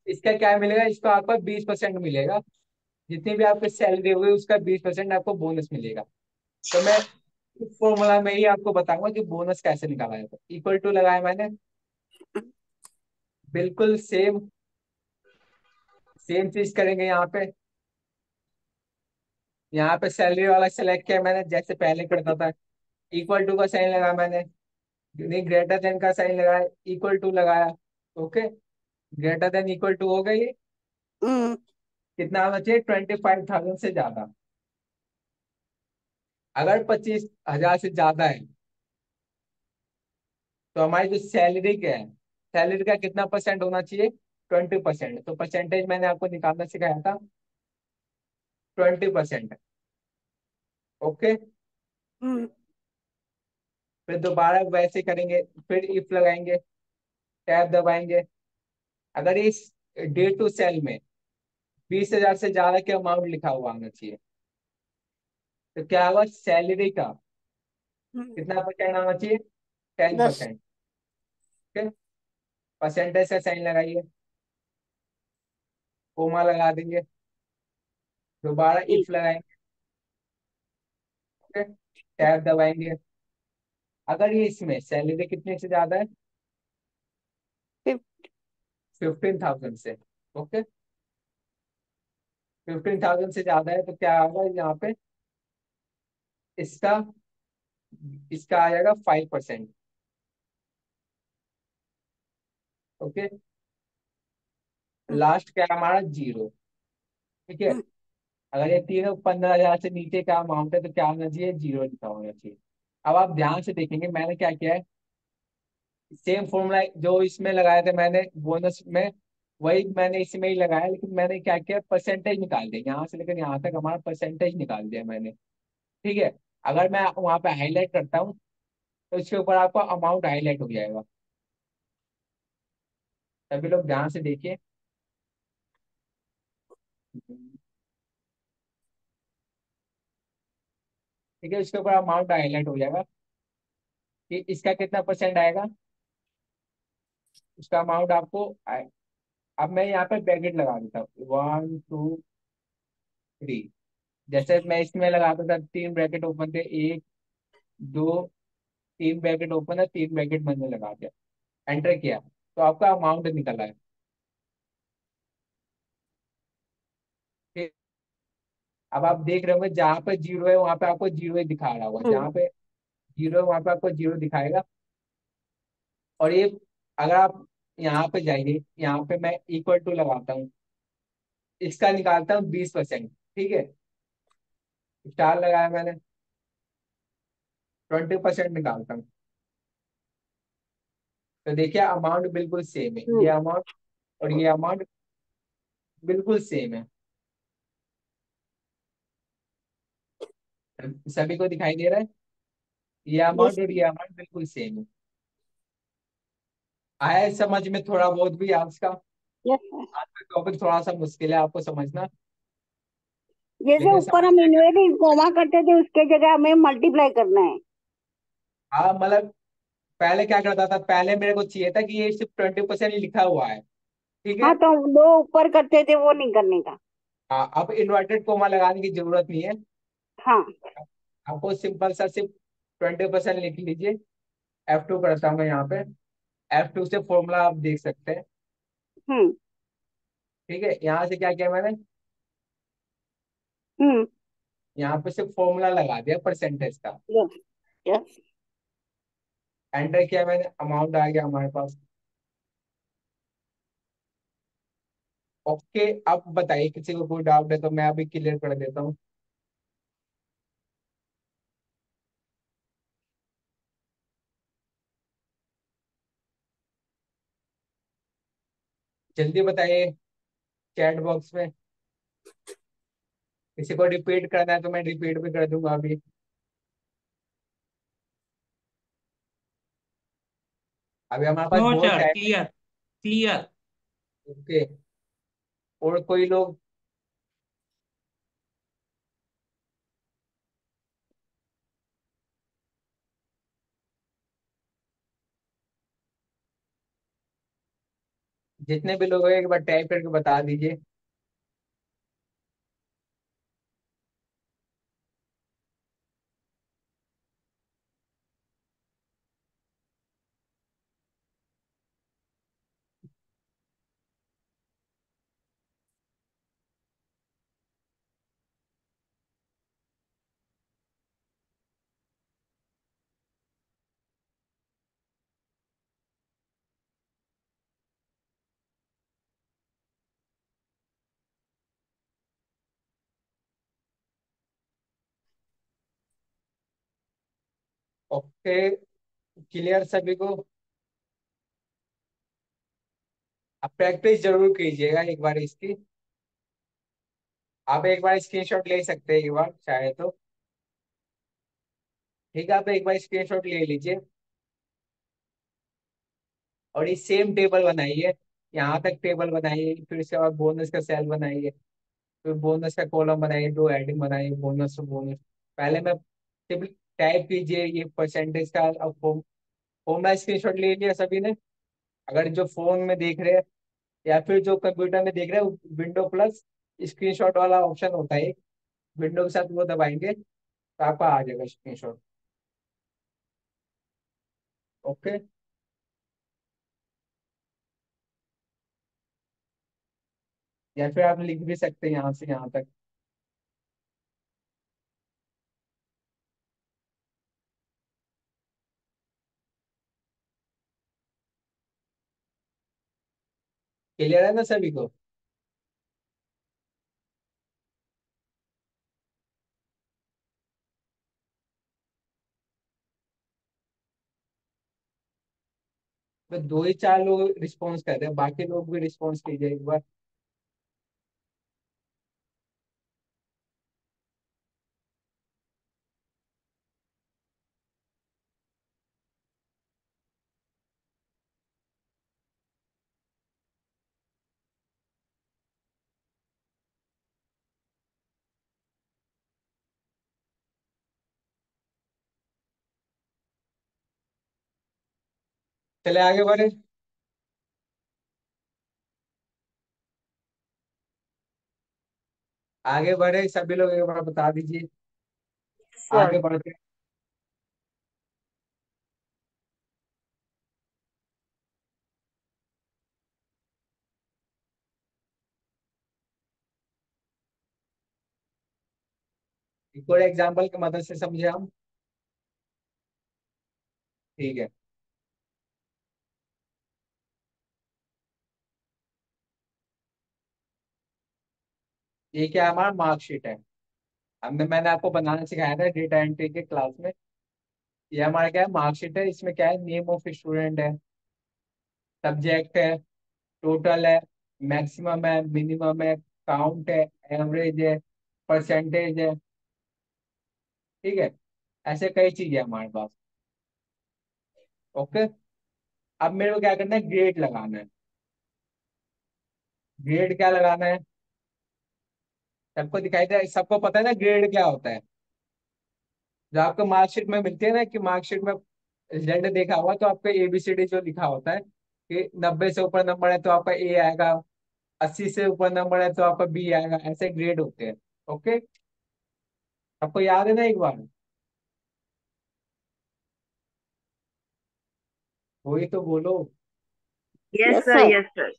इसका क्या मिलेगा, इसका आपका 20% मिलेगा। जितनी भी आपकी सैलरी होगी उसका 20% आपको बोनस मिलेगा। तो मैं इस फॉर्मूला में ही आपको बताऊंगा कि बोनस कैसे निकाला जाता है। इक्वल टू लगाया मैंने, बिल्कुल सेम सेम चीज करेंगे यहाँ पे। यहाँ पे सैलरी वाला सेलेक्ट किया मैंने, जैसे पहले करता था। इक्वल टू का साइन लगाया मैंने, नहीं ग्रेटर देन का साइन लगाया, इक्वल टू लगाया। Okay, greater than equal to हो गई। कितना होना चाहिए, 25,000 से ज्यादा। अगर 25,000 से ज्यादा है, तो हमारी जो सैलरी क्या है, सैलरी का कितना परसेंट होना चाहिए, 20%। तो परसेंटेज मैंने आपको निकालना सिखाया था, 20%। ओके, फिर दोबारा वैसे करेंगे, फिर इफ लगाएंगे, टैब दबाएंगे। अगर इस डे टू सेल में 20,000 से ज्यादा के अमाउंट लिखा हुआ आना चाहिए, तो क्या होगा, सैलरी का कितना परसेंट आना चाहिए, टेन 10। परसेंट ओके, परसेंटेज का साइन लगाइए, कोमा लगा देंगे, दोबारा इफ लगाएंगे। ओके, टैब दबाएंगे। अगर ये इसमें सैलरी कितने से ज्यादा है, 15,000 से। ओके, 15,000 से ज्यादा है, तो क्या होगा यहाँ पे, इसका इसका आ जाएगा 5%। ओके, लास्ट क्या है हमारा, जीरो। ठीक है, अगर ये तीनों 15,000 से नीचे का अमाउंट है, तो क्या होना चाहिए, जीरो लिखा होना चाहिए। अब आप ध्यान से देखेंगे मैंने क्या किया है, सेम फॉर्मूला जो इसमें लगाया था मैंने बोनस में, वही मैंने इसमें ही लगाया, लेकिन मैंने क्या किया, परसेंटेज निकाल दिया, यहाँ से लेकर यहाँ तक हमारा परसेंटेज निकाल दिया मैंने। ठीक है, अगर मैं वहां पे हाईलाइट करता हूँ, तो इसके ऊपर आपको अमाउंट हाईलाइट हो जाएगा। सभी लोग ध्यान से देखिए। ठीक है, इसके ऊपर अमाउंट हाईलाइट हो जाएगा कि इसका कितना परसेंट आएगा, उसका अमाउंट आपको अब मैं यहाँ पे ब्रैकेट लगा देता हूँ, 1 2 3। जैसे मैं इसमें लगाता था, 3 ब्रैकेट ओपन थे, 1 2, 3 ब्रैकेट ओपन है, 3 ब्रैकेट मैंने लगा दिया, एंटर किया, तो आपका अमाउंट निकला है। ठीक, अब आप देख रहे होंगे जहाँ पे जीरो है वहां पे आपको जीरो ही दिखा रहा होगा, जहाँ पे जीरो है वहां पे आपको जीरो दिखाएगा। और ये, अगर आप यहाँ पे जाइए, यहाँ पे मैं इक्वल टू लगाता हूँ, इसका निकालता हूँ 20%। ठीक है, स्टार लगाया मैंने, 20% निकालता हूँ, तो देखिए अमाउंट बिल्कुल सेम है, ये अमाउंट और ये अमाउंट बिल्कुल सेम है। सभी को दिखाई दे रहा है, ये यस। अमाउंट और ये अमाउंट बिल्कुल सेम है। आया है समझ में थोड़ा बहुत भी आज का? यस। आज का टॉपिक थोड़ा सा मुश्किल है आपको समझना। जैसे लेकिन ऊपर समझ हम में क्या? इन्वर्टेड कोमा करते थे उसके जगह हमें मल्टीप्लाई करना है। हाँ मतलब पहले क्या करता था, पहले मेरे को चाहिए था कि ये सिर्फ 20% लिखा हुआ है, ठीक है। हाँ तो हम दो ऊपर करते थे वो नहीं करने का। हाँ, अब इन्वर्टेड कोमा लगाने की जरूरत नहीं है। हाँ। आपको सिंपल सा सिर्फ 20% लिख लीजिए। F2 करता हूँ मैं यहाँ पे। F2 से फॉर्मूला आप देख सकते हैं। हम्म। ठीक है, यहाँ से क्या किया मैंने, हम्म। यहाँ पे सिर्फ फॉर्मूला लगा दिया परसेंटेज का। यस। यस। एंटर किया मैंने, अमाउंट आ गया हमारे पास। ओके, अब बताइए किसी को कोई डाउट है तो मैं अभी क्लियर कर देता हूँ। जल्दी बताइए चैट बॉक्स में। किसी को रिपीट करना है तो मैं रिपीट भी कर दूंगा अभी। अभी हमारे पास नो बहुत सर, टाइम है। Clear clear. ओके, और कोई लोग? जितने भी लोग हैं एक बार टाइप करके बता दीजिए। ओके, क्लियर सभी को? अब प्रैक्टिस जरूर कीजिएगा एक बार इसकी। आप एक बार स्क्रीनशॉट ले सकते हैं एक बार चाहे तो। ठीक है, आप एक बार स्क्रीनशॉट ले लीजिए और ये सेम टेबल बनाइए। यहाँ तक टेबल बनाइए, फिर इसके बाद बोनस का सेल बनाइए, फिर बोनस का कॉलम बनाइए, दो हेडिंग बनाइए, बोनस और बोनस। पहले मैं टेबल टाइप कीजिए ये परसेंटेज का। अब फॉर्मूला स्क्रीनशॉट ले लिया सभी ने? अगर जो फोन में देख रहे हैं या फिर जो कंप्यूटर में देख रहे हैं, विंडो प्लस स्क्रीनशॉट वाला ऑप्शन होता है, विंडो के साथ वो दबाएंगे तो आपका आ जाएगा स्क्रीनशॉट। ओके, या फिर आप लिख भी सकते हैं यहाँ से यहाँ तक। क्लियर है ना सभी को? तो दो ही चार लोग रिस्पॉन्स कर रहे हैं, बाकी लोग भी रिस्पॉन्स कीजिए एक बार। चले आगे बढ़े। आगे बढ़े सभी लोग एक बार बता दीजिए। सर। आगे बढ़ते हैं। एक और एग्जाम्पल की मदद से समझे हम। ठीक है, ये क्या हमारा मार्कशीट है। मैंने आपको बनाना सिखाया था डेटा एंट्री के क्लास में। ये हमारा क्या है, मार्कशीट है। इसमें क्या है, नेम ऑफ स्टूडेंट है, सब्जेक्ट है, टोटल है, मैक्सिमम है, मिनिमम है, काउंट है, एवरेज है, परसेंटेज है। ठीक है, ऐसे कई चीजें हैं हमारे पास। ओके, अब मेरे को क्या करना है, ग्रेड लगाना है। ग्रेड क्या लगाना है, सबको दिखाई दे, सबको पता है ना ग्रेड क्या होता है। जो आपको मार्कशीट में मिलती है ना, कि मार्कशीट में रिजल्ट देखा हुआ तो आपको एबीसीडी जो लिखा होता है, कि 90 से ऊपर नंबर है तो आपका ए आएगा, 80 से ऊपर नंबर है तो आपका बी आएगा, ऐसे ग्रेड होते हैं। ओके, आपको याद है ना एक बार? वही तो बोलो। Yes yes sir, sir. Yes sir.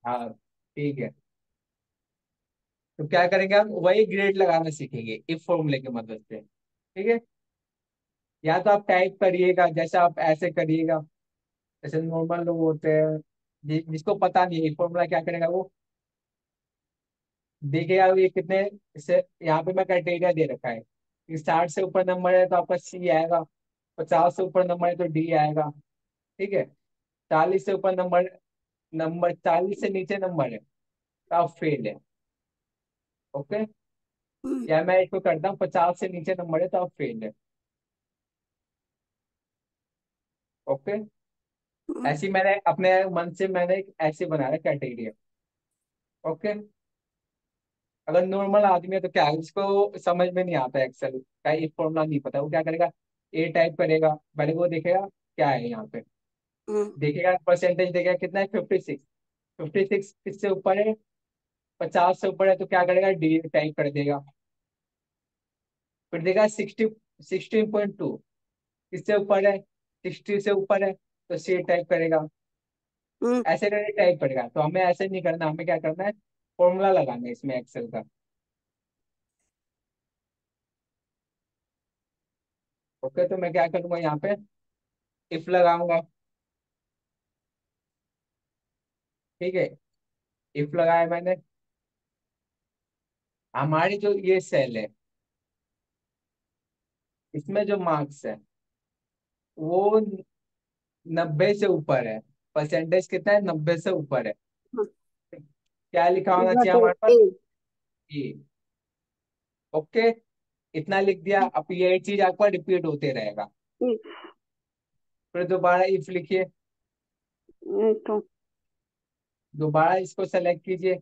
हाँ, ठीक है। तो क्या करेंगे, हम वही ग्रेड लगाना सीखेंगे इफ फॉर्मूले की मदद से। ठीक है, या तो आप टाइप करिएगा, जैसे आप ऐसे करिएगा, जैसे नॉर्मल लोग होते हैं, जिसको पता नहीं है फॉर्मूला क्या करेगा वो देखिएगा ये कितने से। यहाँ पे मैं क्राइटेरिया दे रखा है कि 60 से ऊपर नंबर है तो आपका सी आएगा, 50 से ऊपर नंबर है तो डी आएगा। ठीक है, 40 से ऊपर नंबर नंबर 40 से नीचे नंबर है तो आप फेल है। ओके, या मैं इसको करता हूँ, 50 से नीचे नंबर है तो आप फेल है। ओके, ऐसी मैंने अपने मन से मैंने एक ऐसे बनाया क्राइटेरिया। ओके, अगर नॉर्मल आदमी है तो क्या है, उसको समझ में नहीं आता एक्सेल का, एक फॉर्मूला नहीं पता, वो क्या करेगा, ए टाइप करेगा, पहले वो देखेगा क्या है यहाँ पे, देखेगा परसेंटेज, देखेगा कितना है, 56। 56 किससे ऊपर है, 50 से ऊपर है तो क्या करेगा, डी टाइप कर देगा। फिर देगा 16.2 किससे ऊपर है, 60 से ऊपर है तो सी टाइप करेगा। ऐसे करके टाइप करेगा, तो हमें ऐसे नहीं करना, हमें क्या करना है, फॉर्मूला लगाना है इसमें एक्सेल का। ओके, तो मैं क्या करूंगा यहाँ पे, इफ लगाऊंगा। ठीक है, इफ लगाया मैंने, हमारी जो ये सेल है इसमें जो मार्क्स है वो 90 से ऊपर है, परसेंटेज कितना है, 90 से ऊपर है। क्या लिखा होना चाहिए हमारे पास, ए। ओके, इतना लिख दिया, अब यही चीज आपका रिपीट होते रहेगा। फिर दोबारा इफ लिखिए, दोबारा इसको सेलेक्ट कीजिए।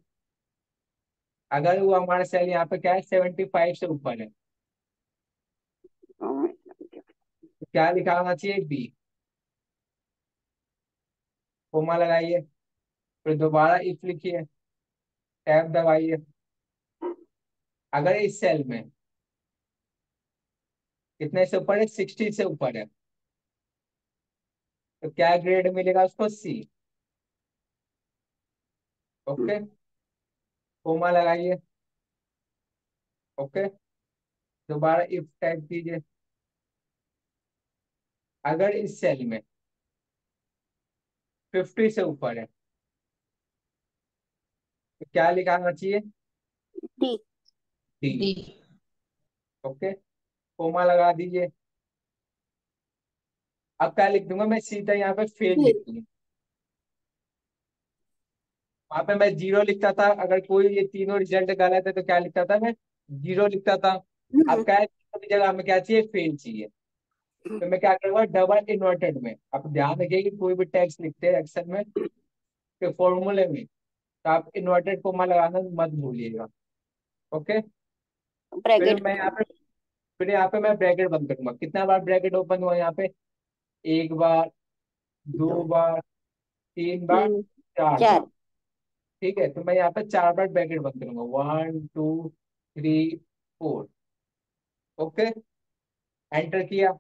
अगर वो हमारा सेल यहाँ पे क्या है, 75 से ऊपर है तो क्या लिखा होना चाहिए, बी। कोमा लगाइए, फिर दोबारा इफ लिखिए, टैब दबाइए। अगर इस सेल में कितने से ऊपर है, 60 से ऊपर है तो क्या ग्रेड मिलेगा उसको, सी। ओके, कोमा लगाइए। ओके, दोबारा इफ टाइप कीजिए। अगर इस सेल में 50 से ऊपर है तो क्या लिखाना चाहिए, डी। डी। ओके, कोमा लगा दीजिए। अब क्या लिख दूंगा मैं, सीधा यहाँ पे फेल लिख दूंगा। वहां पे मैं जीरो लिखता था, अगर कोई ये तीनों रिजल्ट गलत है तो क्या लिखता था मैं, जीरो लिखता था। अब क्या है, की जगह हमें क्या चाहिए, फेल चाहिए। तो मैं क्या करूंगा, डबल इन्वर्टेड में, अब ध्यान रखिए कि कोई भी टेक्स्ट लिखते हैं एक्सेल में के फॉर्मूले में, तो आप इन्वर्टेड कोमा लगाना मत भूलिएगा। ओके, फिर ब्रैकेट। मैं यहाँ पे फिर यहाँ पे मैं ब्रैकेट बंद करूंगा, कितना बार ब्रैकेट ओपन हुआ यहाँ पे, एक बार, दो, 2 बार, 3 बार, तीन, 4 बार। चार। ठीक है, तो मैं यहाँ पे 4 बार ब्रैकेट बंद करूंगा, 1 2 3 4। ओके, एंटर किया।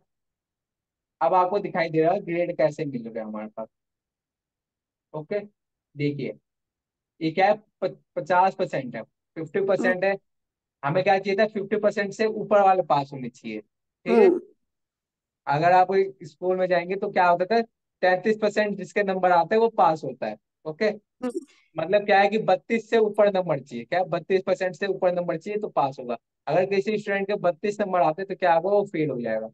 अब आपको दिखाई दे रहा है ग्रेड कैसे मिल रहा है हमारे पास। ओके, देखिए, ये क्या है, 50% है, 50% है। हमें क्या चाहिए था, 50% से ऊपर वाले पास होने चाहिए। ठीक है, अगर आप स्कूल में जाएंगे तो क्या होता था, 33% जिसके नंबर आते हैं वो पास होता है। ओके, मतलब क्या है कि 32 से ऊपर नंबर चाहिए, क्या 32% से ऊपर नंबर चाहिए तो पास होगा। अगर किसी स्टूडेंट के 32 नंबर आते हैं तो क्या होगा, वो फेल हो जाएगा।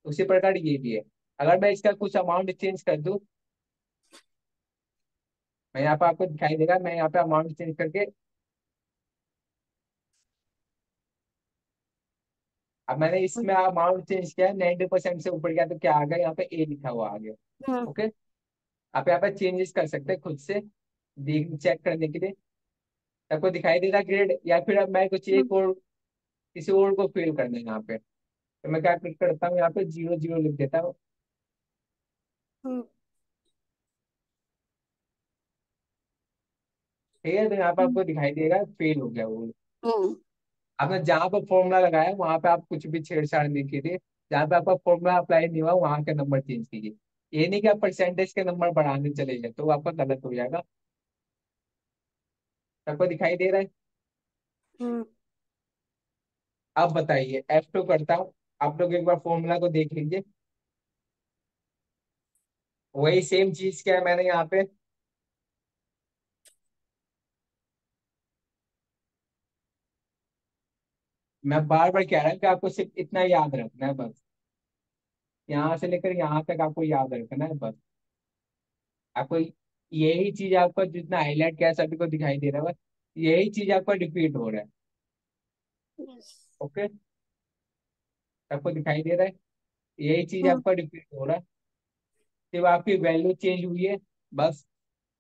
उसी प्रकार ये भी है। अगर मैं इसका कुछ अमाउंट चेंज कर दूं, मैं यहाँ पे आपको दिखाई देगा, मैं यहाँ पे अमाउंट चेंज करके, अब मैंने इसमें अमाउंट चेंज किया, 90% से ऊपर गया तो क्या आ गया, यहाँ पे ए लिखा हुआ आ गया। ओके, आप यहाँ पे चेंजेस कर सकते हैं खुद से, देख चेक करने के लिए। आपको दिखाई दे रहा ग्रेड, या फिर अब मैं कुछ हम्म, एक और किसी और को फिल करना है यहाँ पे, तो मैं क्या क्लिक करता हूँ, यहाँ पे 0 0 लिख देता हूँ। हम्म, ठीक है, तो यहाँ पे हम्म, आपको दिखाई देगा फेल हो गया वो। हम्म, आपने जहाँ पर फॉर्मूला लगाया वहां पे आप कुछ भी छेड़छाड़ नहीं की थी, जहाँ पे आपका फॉर्मूला अप्लाई नहीं हुआ वहां के नंबर चेंज कीजिए। ये नहीं कि आप परसेंटेज के नंबर बढ़ाने चले जाए, तो आपका गलत हो जाएगा। आपको दिखाई दे रहा है? हम्म, अब बताइए, F2 करता हूँ, आप लोग एक बार फॉर्मूला को देख लीजिए। वही सेम चीज क्या है मैंने यहाँ पे, मैं बार बार कह रहा हूँ कि आपको सिर्फ इतना याद रखना है बस, यहाँ से लेकर यहाँ तक आपको याद रखना है बस। आपको यही चीज आपका जितना हाईलाइट किया है सभी को दिखाई दे रहा है, बस यही चीज आपका रिपीट हो रहा है। यस, ओके, आपको दिखाई दे रहा है, यही चीज हम्म, आपका रिपीट हो रहा है। सिर्फ आपकी वैल्यू चेंज हुई है बस,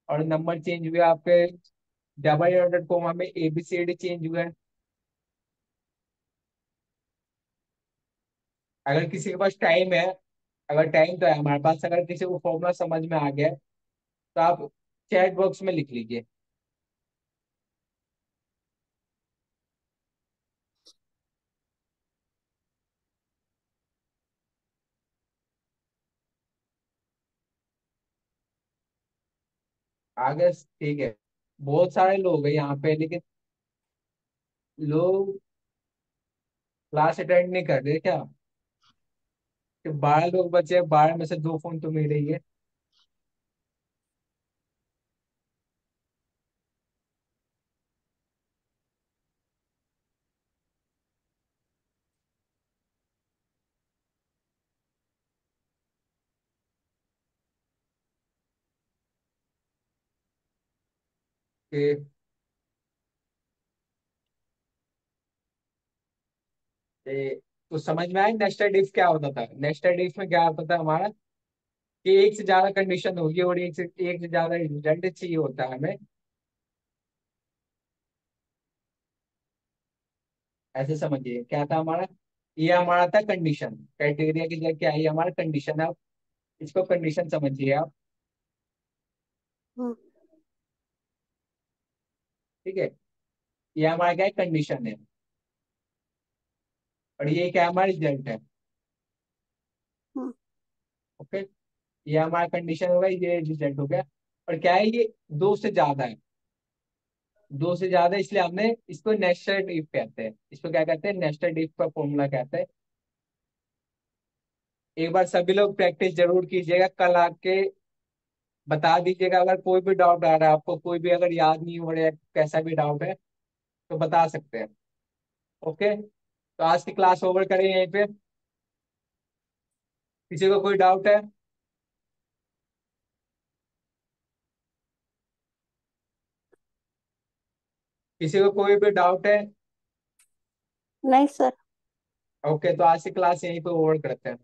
और नंबर चेंज हुए आपके, डबल इन्वर्टेड कोमा में ABCD चेंज हुआ है। अगर किसी के पास टाइम है, अगर टाइम तो है हमारे पास, अगर किसी को फॉर्मूला समझ में आ गया है, तो आप चैट बॉक्स में लिख लीजिए। आगे ठीक है, बहुत सारे लोग हैं यहाँ पे, लेकिन लोग क्लास अटेंड नहीं कर रहे क्या? कि 12 लोग बचे, 12 में से 2 फोन तो मेरे ही है। कि तो समझ में आया नेस्टेड इफ क्या होता था? नेस्टेड इफ में क्या होता था हमारा, कि एक से ज्यादा कंडीशन होगी और एक से ज्यादा रिजल्ट चाहिए होता है हमें। ऐसे समझिए क्या था हमारा, ये हमारा था कंडीशन, क्राइटेरिया की जगह क्या है, ये हमारा कंडीशन है। आप इसको कंडीशन समझिए आप। हम्म, ठीक है, ये हमारा क्या है, कंडीशन है, और ये क्या है, हमारा रिजल्ट है। हम्म, ओके, ये हमारा कंडीशन होगा, ये रिजल्ट हो गया। और क्या है, ये दो से ज्यादा है, दो से ज्यादा, इसलिए हमने इसको नेस्टेड इफ कहते हैं। इसको क्या कहते हैं, नेस्टेड इफ का फॉर्मूला कहते हैं। एक बार सभी लोग प्रैक्टिस जरूर कीजिएगा, कल आके बता दीजिएगा। अगर कोई भी डाउट आ रहा है आपको, कोई भी अगर याद नहीं हो रहा है, कैसा भी डाउट है, तो बता सकते हैं। ओके, तो आज की क्लास ओवर करें यहीं पे। किसी को कोई डाउट है? किसी को कोई भी डाउट है? नहीं सर। ओके, तो आज की क्लास यहीं पे ओवर करते हैं।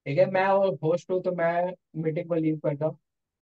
ठीक है, मैं और होस्ट हूँ, तो मैं मीटिंग को लीव करता हूँ।